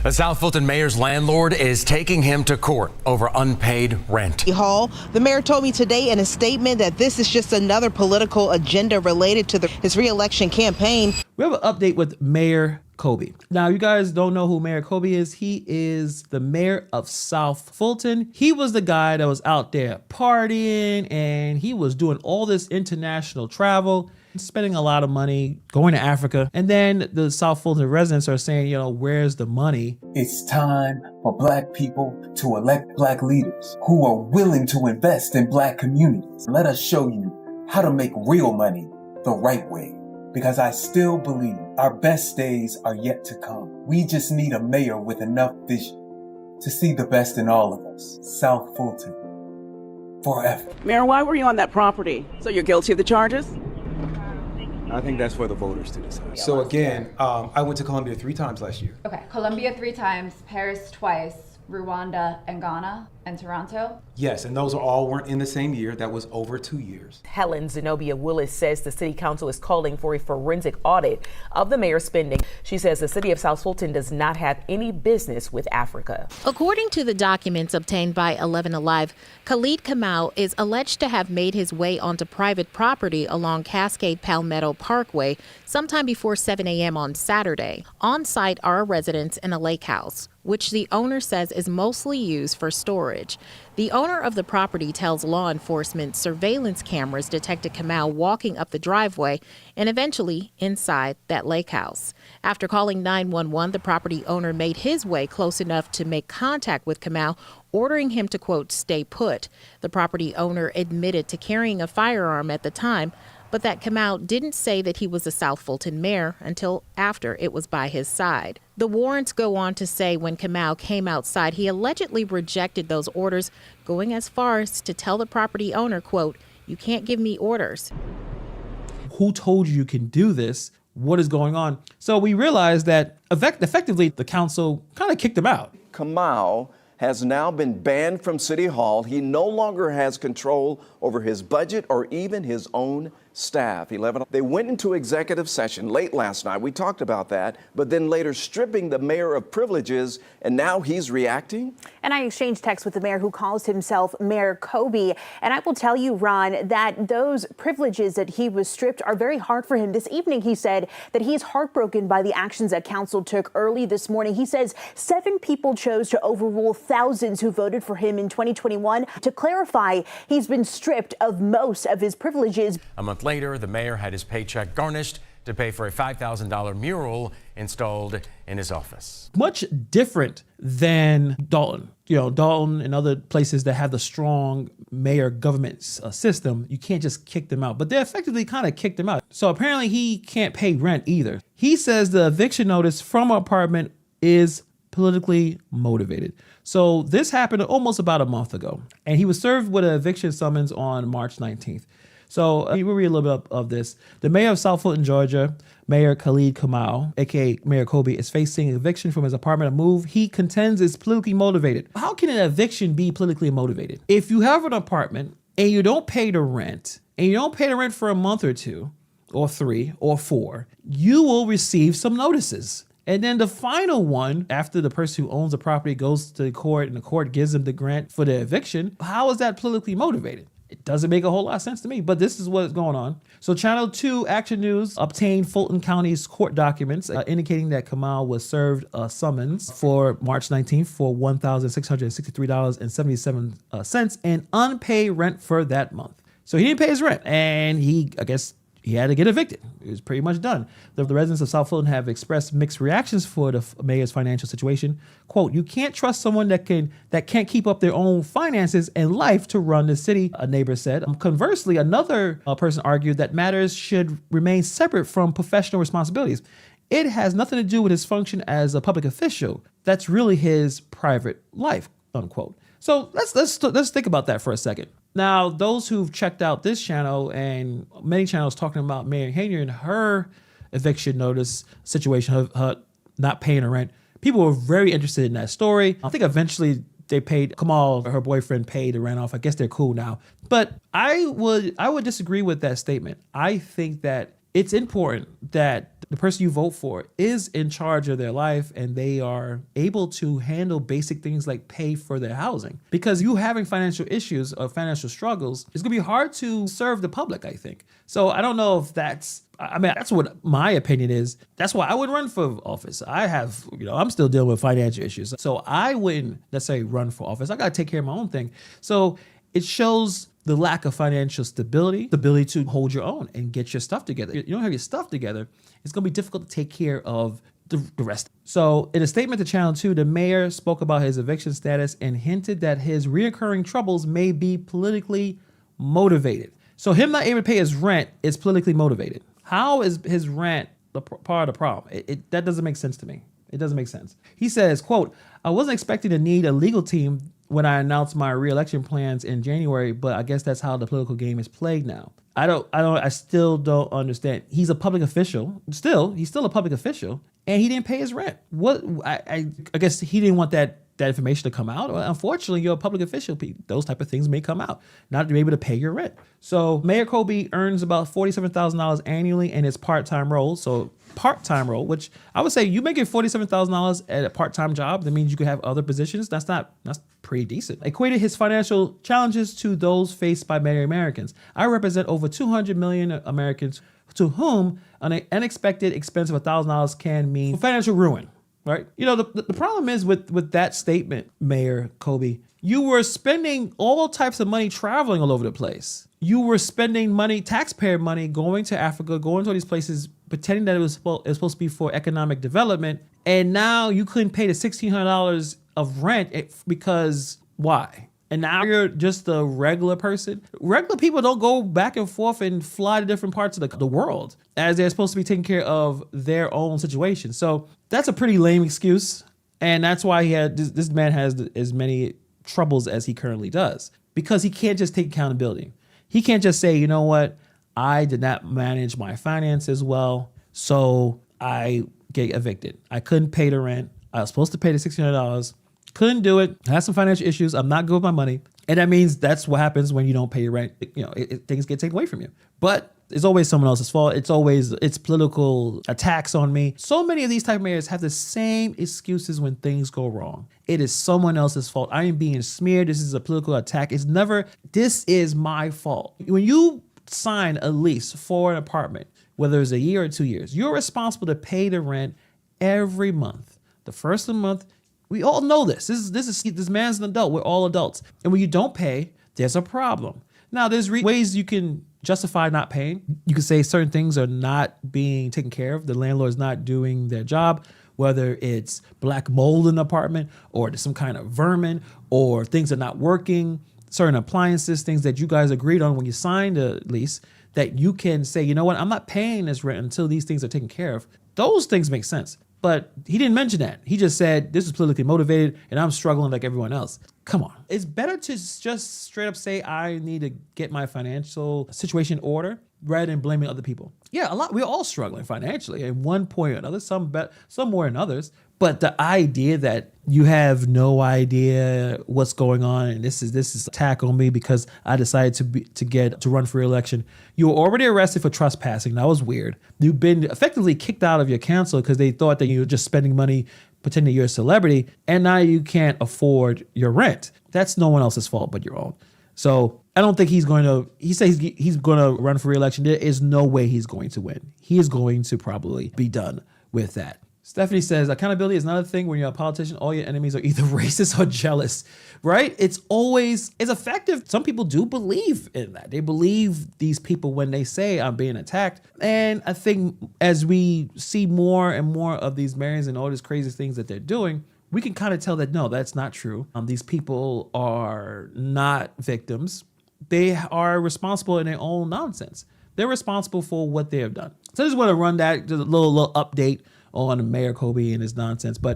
A South Fulton mayor's landlord is taking him to court over unpaid rent. Hall, the mayor told me today in a statement that this is just another political agenda related to his re-election campaign. We have an update with Mayor Kobe. Now, you guys don't know who Mayor Kobe is. He is the mayor of South Fulton. He was the guy that was out there partying, and he was doing all this international travel, spending a lot of money, going to Africa. And then the South Fulton residents are saying, you know, where's the money? It's time for Black people to elect Black leaders who are willing to invest in Black communities. Let us show you how to make real money the right way. Because I still believe our best days are yet to come. We just need a mayor with enough vision to see the best in all of us. South Fulton, forever. Mayor, why were you on that property? So you're guilty of the charges? I think that's for the voters to decide. So again, I went to Colombia 3 times last year. Okay, Colombia 3 times, Paris twice, Rwanda and Ghana and Toronto. Yes, and those all weren't in the same year. That was over 2 years. Helen Zenobia Willis says the city council is calling for a forensic audit of the mayor's spending. She says the city of South Fulton does not have any business with Africa. According to the documents obtained by 11 Alive, Khalid Kamau is alleged to have made his way onto private property along Cascade Palmetto Parkway sometime before 7 a.m. on Saturday. On site are a residence and a lake house, which the owner says is mostly used for storage. The owner of the property tells law enforcement surveillance cameras detected Kamau walking up the driveway and eventually inside that lake house. After calling 911, the property owner made his way close enough to make contact with Kamau, ordering him to, quote, stay put. The property owner admitted to carrying a firearm at the time, but that Kamau didn't say that he was a South Fulton mayor until after it was by his side. The warrants go on to say when Kamau came outside, he allegedly rejected those orders, going as far as to tell the property owner, quote, you can't give me orders. Who told you can do this? What is going on? So we realized that effectively the council kind of kicked him out. Kamau has now been banned from City Hall. He no longer has control over his budget or even his own staff. 11. They went into executive session late last night. We talked about that, but then later stripping the mayor of privileges, and now he's reacting? And I exchanged texts with the mayor, who calls himself Mayor Kobe. And I will tell you, Ron, that those privileges that he was stripped are very hard for him. This evening, he said that he is heartbroken by the actions that council took early this morning. He says 7 people chose to overrule thousands who voted for him in 2021. To clarify, he's been stripped of most of his privileges. A month later, the mayor had his paycheck garnished to pay for a $5,000 mural installed in his office. Much different than Dalton. You know, Dalton and other places that have the strong mayor government system, you can't just kick them out. But they effectively kind of kicked him out. So apparently he can't pay rent either. He says the eviction notice from an apartment is politically motivated. So this happened almost about a month ago, and he was served with an eviction summons on March 19th. So we'll read a little bit of this. The mayor of South Fulton, Georgia, Mayor Khalid Kamau, aka Mayor Kobe, is facing eviction from his apartment, a move he contends is politically motivated. How can an eviction be politically motivated? If you have an apartment and you don't pay the rent, and you don't pay the rent for a month or 2, or 3, or 4, you will receive some notices. And then the final one, after the person who owns the property goes to the court and the court gives them the grant for the eviction, how is that politically motivated? It doesn't make a whole lot of sense to me, but this is what's going on. So Channel 2 Action News obtained Fulton County's court documents indicating that Kamau was served a summons for March 19th for $1,663.77 and unpaid rent for that month. So he didn't pay his rent, and I guess he had to get evicted. It was pretty much done. The residents of South Fulton have expressed mixed reactions for the mayor's financial situation. Quote, you can't trust someone that can't keep up their own finances and life to run the city, a neighbor said. Conversely, another person argued that matters should remain separate from professional responsibilities. It has nothing to do with his function as a public official. That's really his private life, unquote. So let's think about that for a second. Now, those who've checked out this channel and many channels talking about Mayor Hayner and her eviction notice situation, her not paying her rent, people were very interested in that story. I think eventually they paid, Kamal, her boyfriend, paid the rent off. I guess they're cool now. But I would disagree with that statement. I think that it's important that the person you vote for is in charge of their life and they are able to handle basic things like pay for their housing. Because you having financial issues or financial struggles, it's gonna be hard to serve the public, I think. So I don't know if that's what my opinion is. That's why I wouldn't run for office. I'm still dealing with financial issues. So I wouldn't necessarily run for office. I gotta take care of my own thing. So it shows the lack of financial stability, the ability to hold your own and get your stuff together. You don't have your stuff together, it's gonna be difficult to take care of the rest. So in a statement to Channel 2, the mayor spoke about his eviction status and hinted that his reoccurring troubles may be politically motivated. So him not able to pay his rent is politically motivated. How is his rent the part of the problem? That doesn't make sense to me. It doesn't make sense. He says, quote, I wasn't expecting to need a legal team when I announced my re-election plans in January, but I guess that's how the political game is played now. I still don't understand. He's a public official. He's still a public official, and he didn't pay his rent. I guess he didn't want that information to come out. Well, unfortunately, you're a public official. Those type of things may come out. Not to be able to pay your rent. So Mayor Kobe earns about $47,000 annually in his part-time role. So part-time role, which I would say you making $47,000 at a part-time job, that means you could have other positions. That's pretty decent. Equated his financial challenges to those faced by many Americans. I represent over 200 million Americans to whom an unexpected expense of $1,000 can mean financial ruin. Right? The problem is with that statement, Mayor Kobe, you were spending all types of money traveling all over the place. You were spending money, taxpayer money, going to Africa, going to all these places, pretending that it was supposed to be for economic development. And now you couldn't pay the $1,600 of rent because why? And now you're just a regular person. Regular people don't go back and forth and fly to different parts of the world as they're supposed to be taking care of their own situation. So that's a pretty lame excuse. And that's why this man has as many troubles as he currently does, because he can't just take accountability. He can't just say, you know what? I did not manage my finances well, so I get evicted. I couldn't pay the rent. I was supposed to pay the $1,600. Couldn't do it. I had some financial issues. I'm not good with my money. And that means that's what happens when you don't pay your rent. Things get taken away from you. But it's always someone else's fault. It's political attacks on me. So many of these type of mayors have the same excuses when things go wrong. It is someone else's fault. I am being smeared. This is a political attack. It's never, this is my fault. When you sign a lease for an apartment, whether it's a year or 2 years, you're responsible to pay the rent every month. The first of the month, we all know this. This man's an adult. We're all adults. And when you don't pay, there's a problem. Now, there's ways you can justify not paying. You can say certain things are not being taken care of. The landlord's not doing their job, whether it's black mold in the apartment or there's some kind of vermin or things are not working, certain appliances, things that you guys agreed on when you signed a lease, that you can say, you know what, I'm not paying this rent until these things are taken care of. Those things make sense. But he didn't mention that. He just said, this is politically motivated and I'm struggling like everyone else. Come on. It's better to just straight up say, I need to get my financial situation in order rather than blaming other people. Yeah, we're all struggling financially at one point or another, some better, some more than others. But the idea that you have no idea what's going on and this is attack on me because I decided to run for re-election. You were already arrested for trespassing. That was weird. You've been effectively kicked out of your council because they thought that you were just spending money pretending you're a celebrity, and now you can't afford your rent. That's no one else's fault but your own. So I don't think he says he's going to run for re-election. There is no way he's going to win. He is going to probably be done with that. Stephanie says, accountability is not a thing when you're a politician. All your enemies are either racist or jealous, right? It's effective. Some people do believe in that. They believe these people when they say I'm being attacked. And I think as we see more and more of these mayors and all these crazy things that they're doing, we can kind of tell that, no, that's not true. These people are not victims. They are responsible in their own nonsense. They're responsible for what they have done. So I just want to run that, just a little update on Mayor Kobe and his nonsense. But